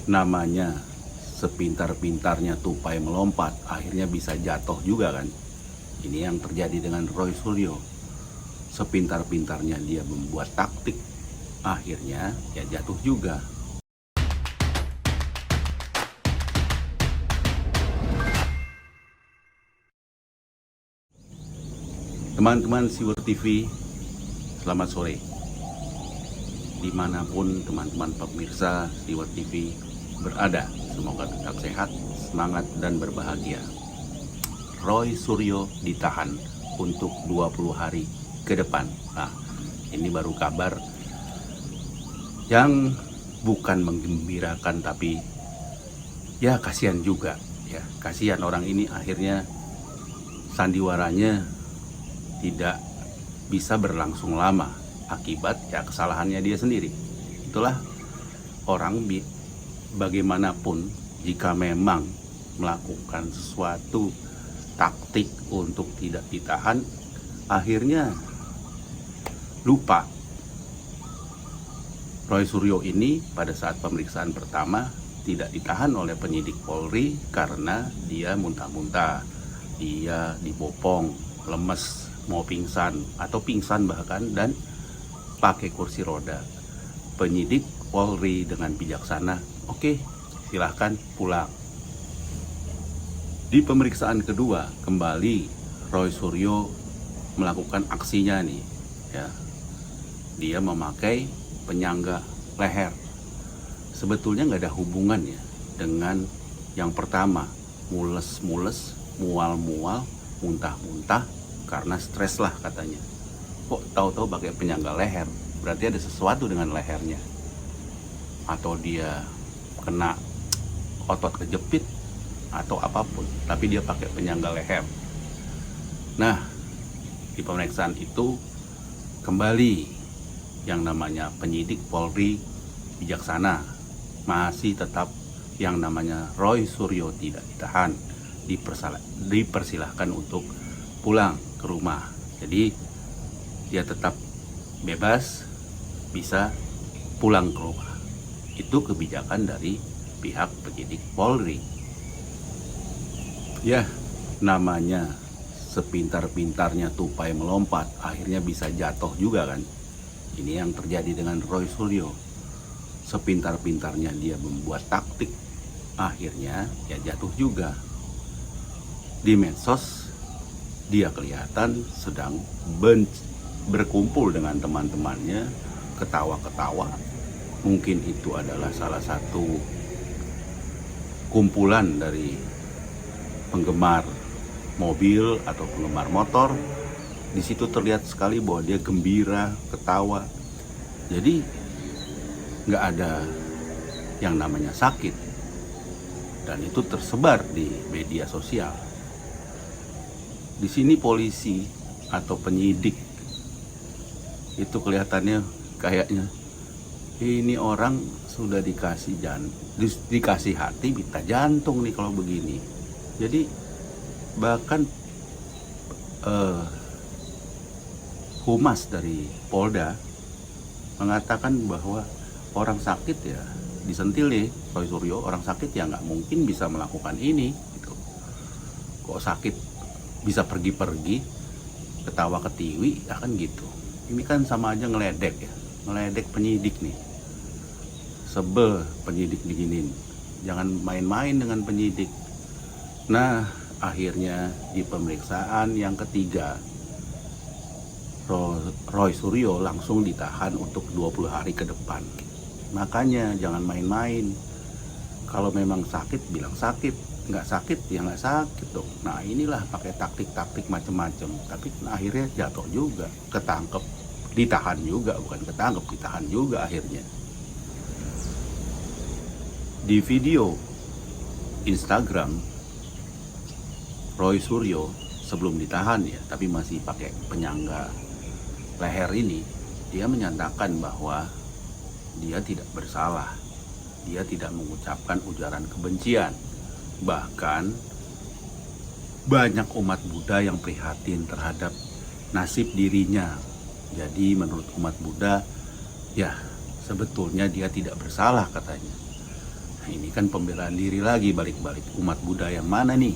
Namanya sepintar-pintarnya tupai melompat, akhirnya bisa jatuh juga kan. Ini yang terjadi dengan Roy Suryo. Sepintar-pintarnya dia membuat taktik, akhirnya ya jatuh juga. Teman-teman Siwer TV, selamat sore. Dimanapun teman-teman pemirsa Siwer TV berada, semoga tetap sehat, semangat, dan berbahagia. Roy Suryo ditahan untuk 20 hari ke depan. Nah, ini baru kabar yang bukan menggembirakan, tapi ya kasihan juga. Ya, kasihan orang ini akhirnya sandiwaranya tidak bisa berlangsung lama akibat ya kesalahannya dia sendiri. Itulah orang bagaimanapun, jika memang melakukan sesuatu taktik untuk tidak ditahan, akhirnya lupa. Roy Suryo ini pada saat pemeriksaan pertama tidak ditahan oleh penyidik Polri karena dia muntah-muntah, dia dibopong, lemes, mau pingsan atau pingsan bahkan, dan pakai kursi roda. Penyidik Polri dengan bijaksana, oke, silahkan pulang. Di pemeriksaan kedua kembali Roy Suryo melakukan aksinya nih, ya. Dia memakai penyangga leher. Sebetulnya nggak ada hubungannya dengan yang pertama, mules-mules, mual-mual, muntah-muntah karena stres lah katanya. Kok tahu-tahu pakai penyangga leher? Berarti ada sesuatu dengan lehernya, atau dia kena otot kejepit atau apapun, tapi dia pakai penyangga leher. Nah, di pemeriksaan itu kembali yang namanya penyidik Polri bijaksana, masih tetap yang namanya Roy Suryo tidak ditahan, dipersilahkan untuk pulang ke rumah. Jadi dia tetap bebas, bisa pulang ke rumah. Itu kebijakan dari pihak penyidik Polri. Ya, namanya sepintar-pintarnya tupai melompat, akhirnya bisa jatuh juga kan. Ini yang terjadi dengan Roy Suryo. Sepintar-pintarnya dia membuat taktik, akhirnya ya jatuh juga. Di medsos dia kelihatan sedang berkumpul dengan teman-temannya, ketawa-ketawa. Mungkin itu adalah salah satu kumpulan dari penggemar mobil atau penggemar motor. Di situ terlihat sekali bahwa dia gembira, ketawa. Jadi nggak ada yang namanya sakit, dan itu tersebar di media sosial. Di sini polisi atau penyidik itu kelihatannya kayaknya ini orang sudah dikasih hati minta jantung nih kalau begini. Jadi bahkan humas dari Polda mengatakan bahwa orang sakit ya disentil nih Roy Suryo, orang sakit ya nggak mungkin bisa melakukan ini gitu. Kok sakit bisa pergi-pergi, ketawa ketiwi, ya kan gitu. Ini kan sama aja ngeledek ya, ngeledek penyidik nih. Sebel penyidik diginin, jangan main-main dengan penyidik. Nah, akhirnya di pemeriksaan yang ketiga, Roy Suryo langsung ditahan untuk 20 hari ke depan. Makanya jangan main-main. Kalau memang sakit, bilang sakit. Nggak sakit ya nggak sakit dong. Nah, inilah pakai taktik-taktik macam-macam, tapi akhirnya jatuh juga, ketangkep, ditahan juga, bukan ketangkep, ditahan juga akhirnya. Di video Instagram Roy Suryo sebelum ditahan ya, tapi masih pakai penyangga leher ini, dia menyatakan bahwa dia tidak bersalah, dia tidak mengucapkan ujaran kebencian. Bahkan banyak umat Buddha yang prihatin terhadap nasib dirinya. Jadi menurut umat Buddha, ya sebetulnya dia tidak bersalah katanya. Ini kan pembelaan diri lagi, balik-balik. Umat Buddha yang mana nih?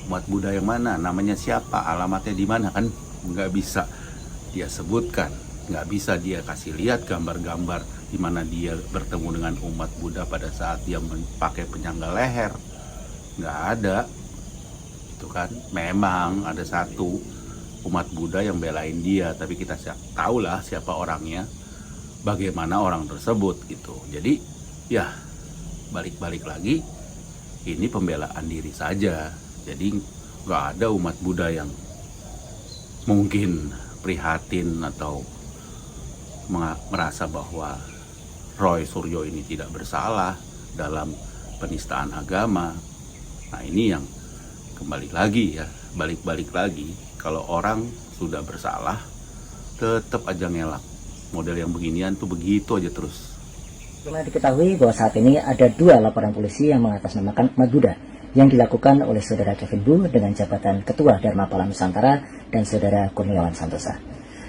Umat Buddha yang mana? Namanya siapa? Alamatnya di mana? Kan nggak bisa dia sebutkan. Nggak bisa dia kasih lihat gambar-gambar di mana dia bertemu dengan umat Buddha pada saat dia pakai penyangga leher. Nggak ada. Itu kan memang ada satu umat Buddha yang belain dia, tapi kita tahulah siapa orangnya, bagaimana orang tersebut gitu. Jadi ya balik-balik lagi, ini pembelaan diri saja. Jadi nggak ada umat Buddha yang mungkin prihatin atau merasa bahwa Roy Suryo ini tidak bersalah dalam penistaan agama. Nah ini yang kembali lagi ya, balik-balik lagi, kalau orang sudah bersalah tetap aja ngelak. Model yang beginian tuh begitu aja terus. Cuma diketahui bahwa saat ini ada 2 laporan polisi yang mengatasnamakan umat Buddha yang dilakukan oleh saudara Kevin Bu dengan jabatan Ketua Dharma Pala Nusantara dan saudara Kurniawan Santosa.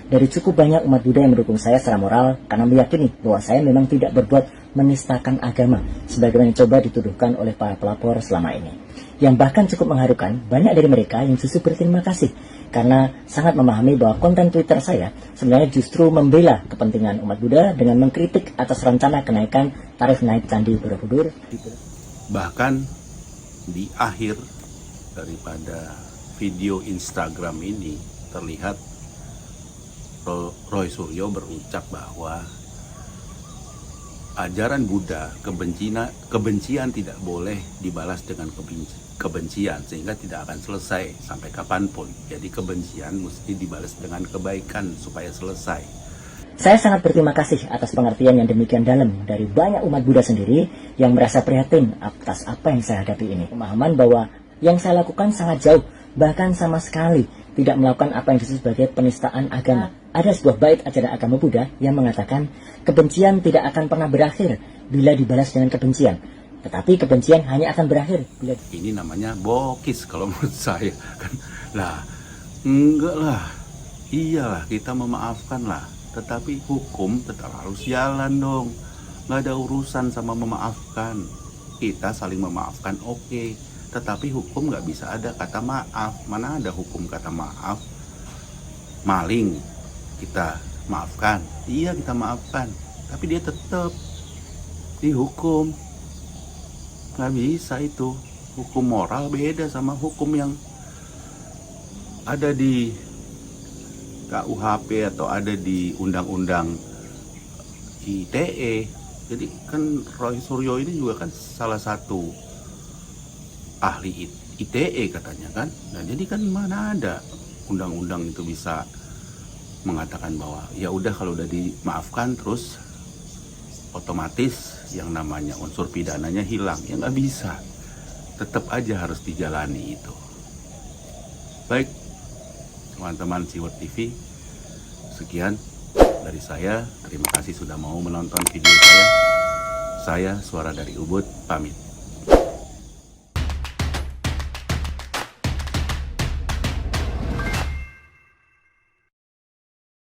Dari cukup banyak umat Buddha yang mendukung saya secara moral karena meyakini bahwa saya memang tidak berbuat menistakan agama sebagaimana yang coba dituduhkan oleh para pelapor selama ini. Yang bahkan cukup mengharukan, banyak dari mereka yang justru berterima kasih karena sangat memahami bahwa konten Twitter saya sebenarnya justru membela kepentingan umat Buddha dengan mengkritik atas rencana kenaikan tarif naik Candi Borobudur. Bahkan di akhir daripada video Instagram ini terlihat Roy Suryo berucap bahwa ajaran Buddha, kebencian tidak boleh dibalas dengan kebencian, sehingga tidak akan selesai sampai kapanpun. Jadi kebencian mesti dibalas dengan kebaikan supaya selesai. Saya sangat berterima kasih atas pengertian yang demikian dalam dari banyak umat Buddha sendiri yang merasa prihatin atas apa yang saya hadapi ini. Pemahaman bahwa yang saya lakukan sangat jauh, bahkan sama sekali tidak melakukan apa yang disebut sebagai penistaan agama. Ada sebuah bait ajaran agama Buddha yang mengatakan kebencian tidak akan pernah berakhir bila dibalas dengan kebencian, tetapi kebencian hanya akan berakhir bila... Ini namanya bokis kalau menurut saya kan. Lah enggak lah, iyalah kita memaafkan lah, tetapi hukum tetap harus jalan dong. Nggak ada urusan sama memaafkan. Kita saling memaafkan oke, tetapi hukum nggak bisa ada kata maaf. Mana ada hukum kata maaf? Maling kita maafkan, iya kita maafkan, tapi dia tetap dihukum. Nggak bisa itu. Hukum moral beda sama hukum yang ada di KUHP atau ada di Undang-Undang ITE. Jadi kan Roy Suryo ini juga kan salah satu ahli ITE katanya kan. Nah jadi kan mana ada undang-undang itu bisa mengatakan bahwa ya udah kalau udah dimaafkan terus otomatis yang namanya unsur pidananya hilang. Ya nggak bisa, tetap aja harus dijalani itu. Baik teman-teman Siwert TV, sekian dari saya. Terima kasih sudah mau menonton video saya. Saya Suara dari Ubud pamit.